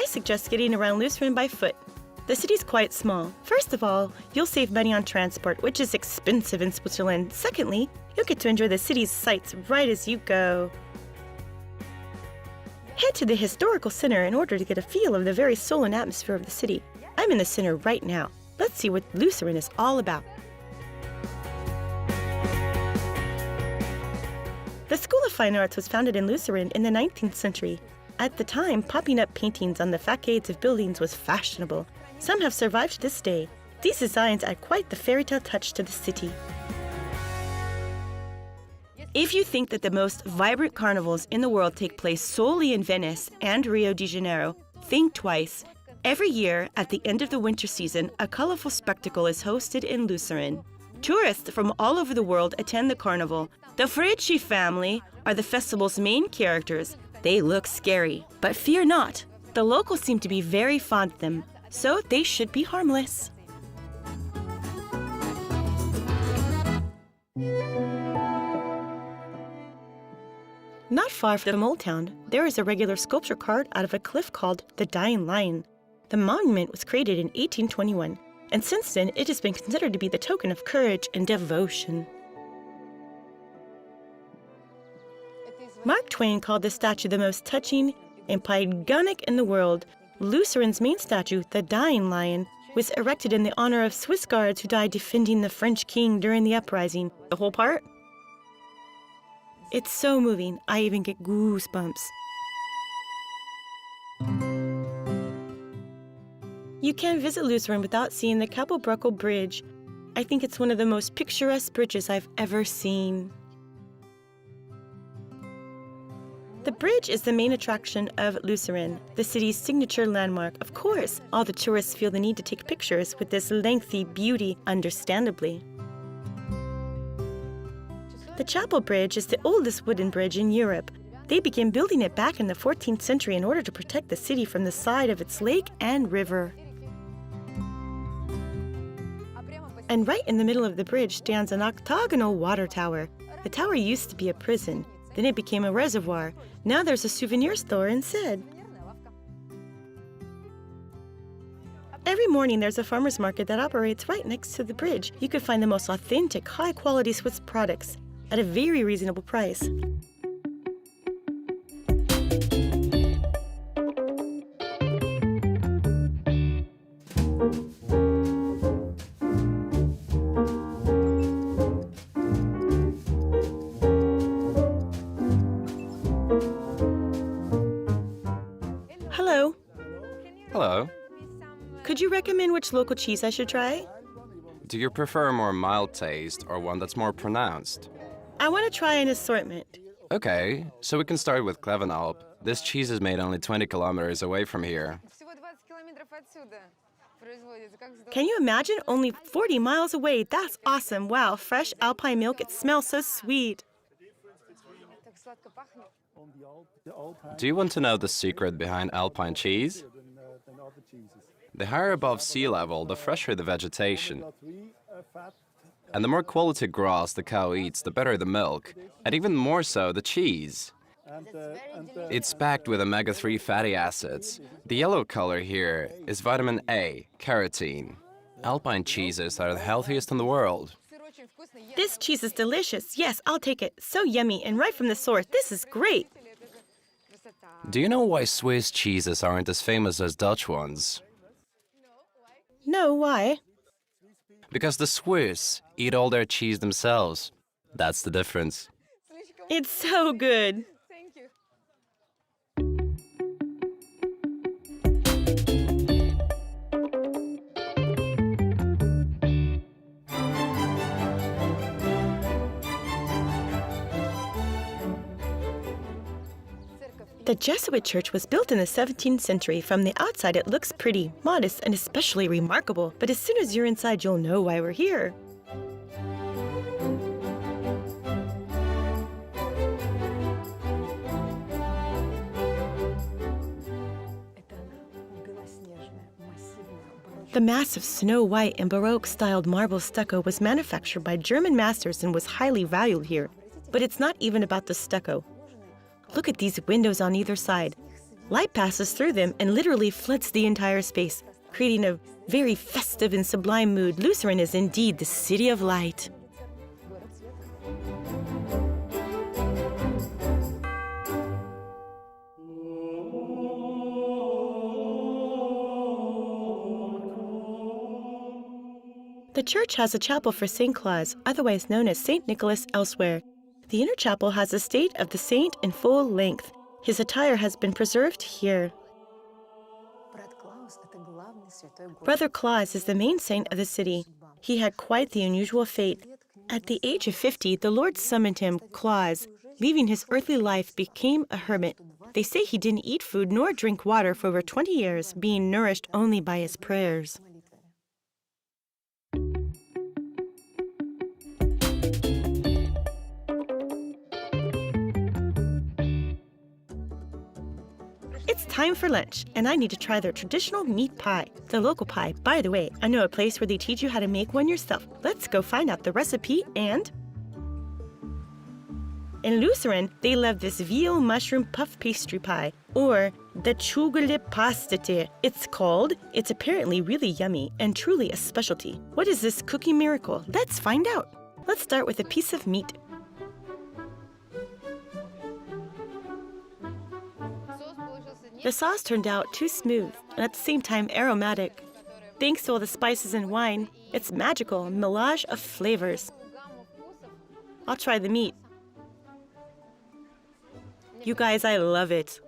suggest getting around Lucerne by foot. The city's quite small. First of all, you'll save money on transport, which is expensive in Switzerland. Secondly, you'll get to enjoy the city's sights right as you go. Head to the historical center in order to get a feel of the very soul and atmosphere of the city. I'm in the center right now. Let's see what Lucerne is all about. The School of Fine Arts was founded in Lucerne in the 19th century. At the time, popping up paintings on the facades of buildings was fashionable. Some have survived to this day. These designs add quite the fairy tale touch to the city. If you think that the most vibrant carnivals in the world take place solely in Venice and Rio de Janeiro, think twice. Every year, at the end of the winter season, a colorful spectacle is hosted in Lucerne. Tourists from all over the world attend the carnival. The Frecci family are the festival's main characters. They look scary, but fear not. The locals seem to be very fond of them, so they should be harmless. Not far from Old Town, there is a regular sculpture carved out of a cliff called the Dying Lion. The monument was created in 1821, and since then it has been considered to be the token of courage and devotion. Mark Twain called this statue the most touching and patriotic in the world. Lucerne's main statue, the Dying Lion, was erected in the honor of Swiss guards who died defending the French king during the uprising. The whole part? It's so moving, I even get goosebumps. You can't visit Lucerne without seeing the cobbled Bridge. I think it's one of the most picturesque bridges I've ever seen. The bridge is the main attraction of Lucerne, the city's signature landmark. Of course, all the tourists feel the need to take pictures with this lengthy beauty, understandably. The Chapel Bridge is the oldest wooden bridge in Europe. They began building it back in the 14th century in order to protect the city from the side of its lake and river. And right in the middle of the bridge stands an octagonal water tower. The tower used to be a prison. Then it became a reservoir. Now there's a souvenir store instead. Every morning there's a farmer's market that operates right next to the bridge. You can find the most authentic, high-quality Swiss products at a very reasonable price. Hello. Hello. Could you recommend which local cheese I should try? Do you prefer a more mild taste or one that's more pronounced? I want to try an assortment. Okay, so we can start with Klevenalp. This cheese is made only 20 kilometers away from here. Can you imagine? Only 40 miles away. That's awesome. Wow, fresh alpine milk. It smells so sweet. Do you want to know the secret behind alpine cheese? The higher above sea level, the fresher the vegetation. And the more quality grass the cow eats, the better the milk, and even more so the cheese. It's packed with omega-3 fatty acids. The yellow color here is vitamin A, carotene. Alpine cheeses are the healthiest in the world. This cheese is delicious. Yes, I'll take it. So yummy and right from the source. This is great. Do you know why Swiss cheeses aren't as famous as Dutch ones? No, why? Because the Swiss eat all their cheese themselves. That's the difference. It's so good. The Jesuit church was built in the 17th century. From the outside, it looks pretty, modest, and especially remarkable. But as soon as you're inside, you'll know why we're here. The massive snow-white and Baroque-styled marble stucco was manufactured by German masters and was highly valued here. But it's not even about the stucco. Look at these windows on either side. Light passes through them and literally floods the entire space, creating a very festive and sublime mood. Lucerne is indeed the city of light. The church has a chapel for St. Claus, otherwise known as St. Nicholas elsewhere. The inner chapel has a state of the saint in full length. His attire has been preserved here. Brother Claus is the main saint of the city. He had quite the unusual fate. At the age of 50, the Lord summoned him, Claus, leaving his earthly life, became a hermit. They say he didn't eat food nor drink water for over 20 years, being nourished only by his prayers. It's time for lunch, and I need to try their traditional meat pie. The local pie, by the way, I know a place where they teach you how to make one yourself. Let's go find out the recipe and... In Lucerne, they love this veal mushroom puff pastry pie, or the Chugele pastete, it's called. It's apparently really yummy and truly a specialty. What is this cookie miracle? Let's find out. Let's start with a piece of meat. The sauce turned out too smooth and at the same time aromatic. Thanks to all the spices and wine, it's magical, a melange of flavors. I'll try the meat. You guys, I love it.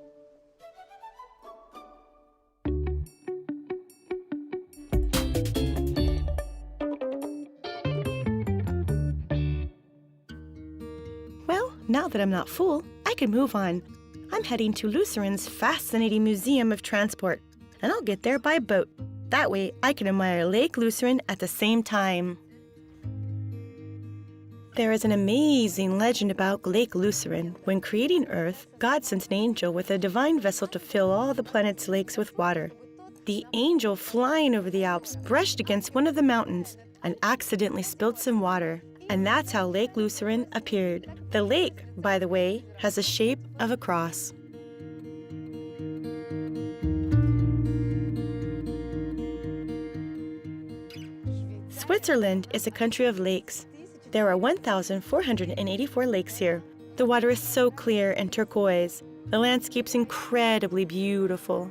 Well, now that I'm not full, I can move on. I'm heading to Lucerne's fascinating Museum of Transport, and I'll get there by boat. That way, I can admire Lake Lucerne at the same time. There is an amazing legend about Lake Lucerne. When creating Earth, God sent an angel with a divine vessel to fill all the planet's lakes with water. The angel, flying over the Alps, brushed against one of the mountains and accidentally spilled some water. And that's how Lake Lucerne appeared. The lake, by the way, has the shape of a cross. Switzerland is a country of lakes. There are 1,484 lakes here. The water is so clear and turquoise. The landscape's incredibly beautiful.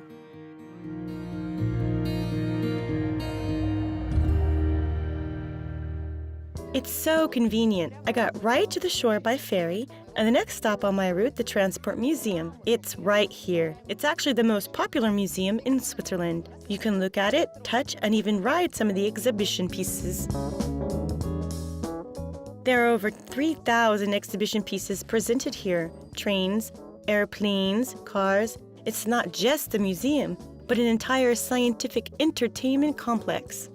It's so convenient. I got right to the shore by ferry, and the next stop on my route, the Transport Museum. It's right here. It's actually the most popular museum in Switzerland. You can look at it, touch, and even ride some of the exhibition pieces. There are over 3,000 exhibition pieces presented here. Trains, airplanes, cars. It's not just a museum, but an entire scientific entertainment complex.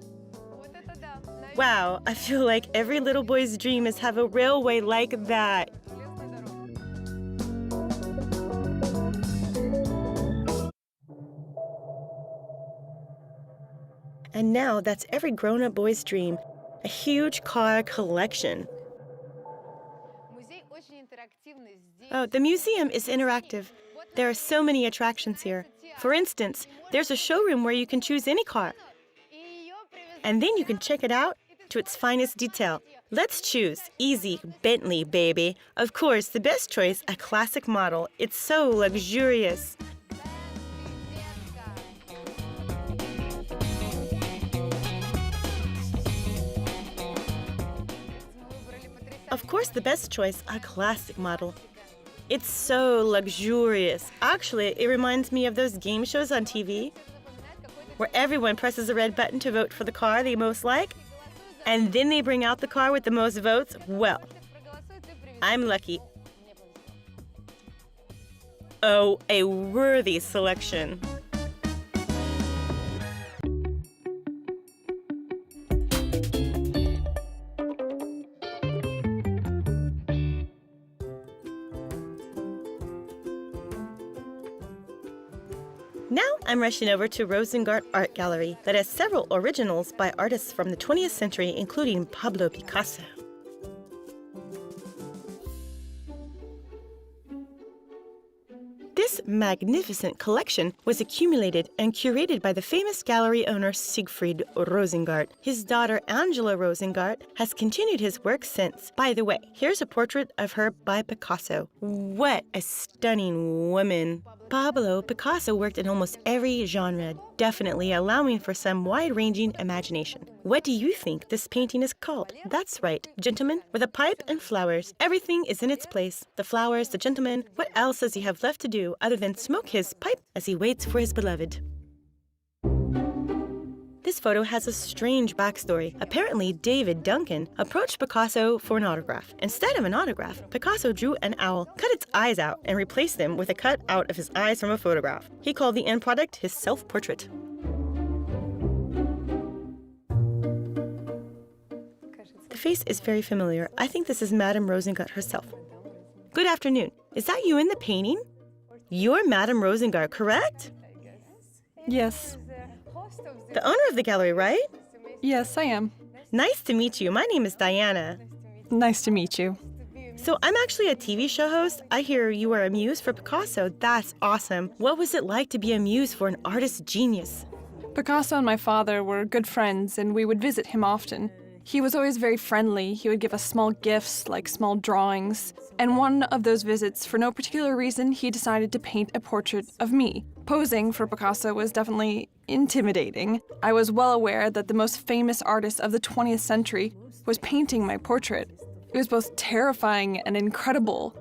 Wow, I feel like every little boy's dream is have a railway like that. And now that's every grown-up boy's dream, a huge car collection. Oh, the museum is interactive. There are so many attractions here. For instance, there's a showroom where you can choose any car. And then you can check it out to its finest detail. Let's choose. Easy, Bentley, baby. Of course, the best choice, a classic model. It's so luxurious. Of course, the best choice, a classic model. It's so luxurious. Actually, it reminds me of those game shows on TV where everyone presses a red button to vote for the car they most like, and then they bring out the car with the most votes. Well, I'm lucky. Oh, a worthy selection. Now I'm rushing over to Rosengart Art Gallery that has several originals by artists from the 20th century, including Pablo Picasso. This magnificent collection was accumulated and curated by the famous gallery owner Siegfried Rosengart. His daughter Angela Rosengart has continued his work since. By the way, here's a portrait of her by Picasso. What a stunning woman! Pablo Picasso worked in almost every genre, definitely allowing for some wide-ranging imagination. What do you think this painting is called? That's right, gentlemen, with a pipe and flowers. Everything is in its place. The flowers, the gentleman. What else does he have left to do other than smoke his pipe as he waits for his beloved? This photo has a strange backstory. Apparently, David Duncan approached Picasso for an autograph. Instead of an autograph, Picasso drew an owl, cut its eyes out, and replaced them with a cut out of his eyes from a photograph. He called the end product his self-portrait. The face is very familiar. I think this is Madame Rosengart herself. Good afternoon. Is that you in the painting? You're Madame Rosengart, correct? Yes. The owner of the gallery, right? Yes, I am. Nice to meet you. My name is Diana. Nice to meet you. So I'm actually a TV show host. I hear you were a muse for Picasso. That's awesome. What was it like to be a muse for an artist genius? Picasso and my father were good friends, and we would visit him often. He was always very friendly. He would give us small gifts, like small drawings. And one of those visits, for no particular reason, he decided to paint a portrait of me. Posing for Picasso was definitely intimidating. I was well aware that the most famous artist of the 20th century was painting my portrait. It was both terrifying and incredible.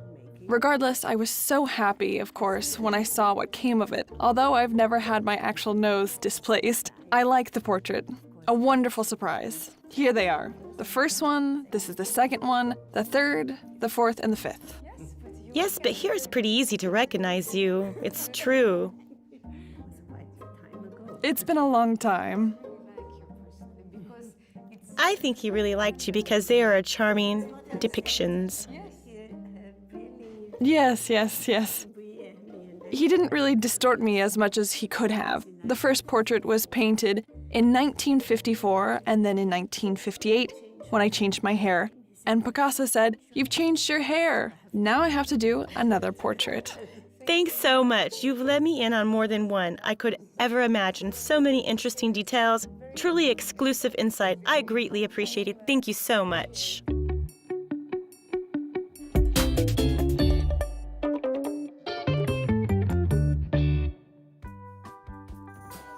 Regardless, I was so happy, of course, when I saw what came of it. Although I've never had my actual nose displaced, I liked the portrait. A wonderful surprise. Here they are. The first one, this is the second one, the third, the fourth, and the fifth. Yes, but here it's pretty easy to recognize you. It's true. It's been a long time. I think he really liked you because they are charming depictions. Yes. He didn't really distort me as much as he could have. The first portrait was painted in 1954 and then in 1958 when I changed my hair. And Picasso said, "You've changed your hair. Now I have to do another portrait." Thanks so much. You've let me in on more than one I could ever imagine. So many interesting details. Truly exclusive insight. I greatly appreciate it. Thank you so much.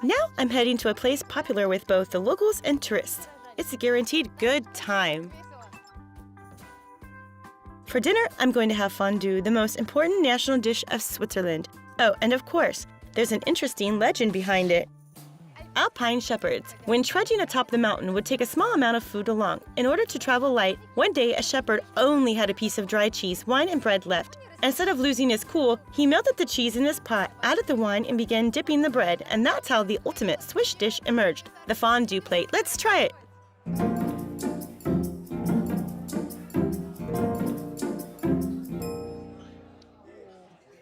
Now I'm heading to a place popular with both the locals and tourists. It's a guaranteed good time. For dinner, I'm going to have fondue, the most important national dish of Switzerland. Oh, and of course, there's an interesting legend behind it. Alpine shepherds, when trudging atop the mountain, would take a small amount of food along. In order to travel light, one day a shepherd only had a piece of dry cheese, wine, and bread left. Instead of losing his cool, he melted the cheese in his pot, added the wine, and began dipping the bread, and that's how the ultimate Swiss dish emerged, the fondue plate. Let's try it!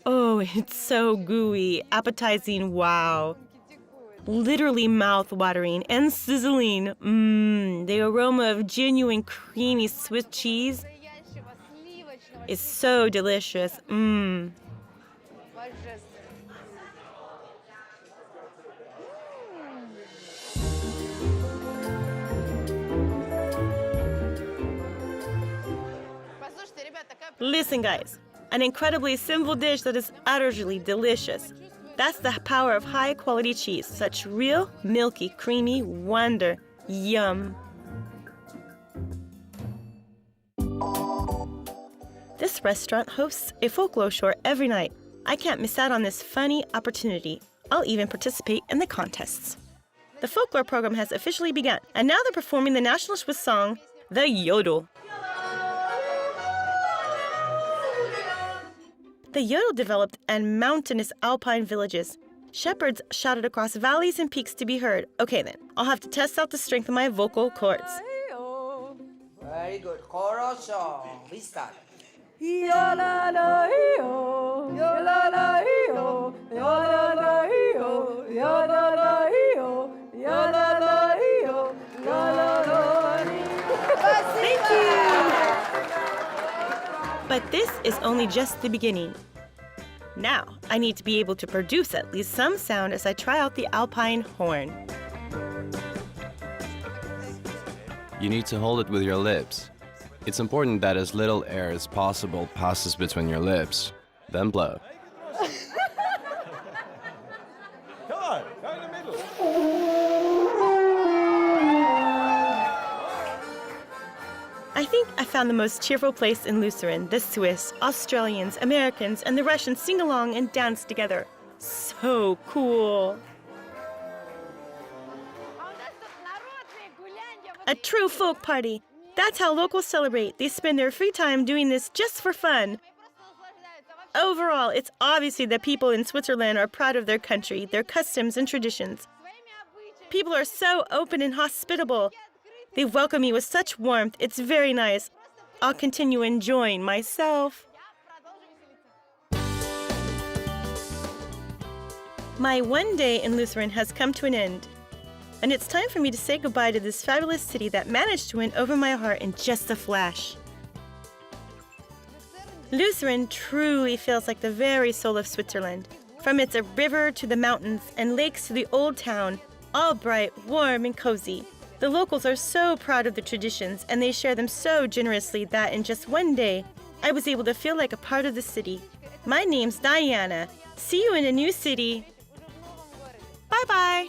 Oh, it's so gooey, appetizing, wow. Literally mouth-watering and sizzling. The aroma of genuine creamy Swiss cheese is so delicious. Listen, guys. An incredibly simple dish that is utterly delicious. That's the power of high-quality cheese. Such real, milky, creamy wonder. Yum. This restaurant hosts a folklore show every night. I can't miss out on this funny opportunity. I'll even participate in the contests. The folklore program has officially begun, and now they're performing the national Swiss song, the Yodel. The yodel developed in mountainous alpine villages. Shepherds shouted across valleys and peaks to be heard. Okay then, I'll have to test out the strength of my vocal cords. Very good. Chorus song. We start. Thank you! But this is only just the beginning. Now, I need to be able to produce at least some sound as I try out the Alpine horn. You need to hold it with your lips. It's important that as little air as possible passes between your lips, then blow. Come on, go in the middle. I think I found the most cheerful place in Lucerne. The Swiss, Australians, Americans, and the Russians sing along and dance together. So cool. A true folk party. That's how locals celebrate. They spend their free time doing this just for fun. Overall, it's obviously that people in Switzerland are proud of their country, their customs and traditions. People are so open and hospitable. They welcome me with such warmth. It's very nice. I'll continue enjoying myself. My one day in Lucerne has come to an end. And it's time for me to say goodbye to this fabulous city that managed to win over my heart in just a flash. Lucerne truly feels like the very soul of Switzerland. From its river to the mountains and lakes to the old town, all bright, warm, and cozy. The locals are so proud of the traditions, and they share them so generously that in just one day, I was able to feel like a part of the city. My name's Diana. See you in a new city. Bye-bye.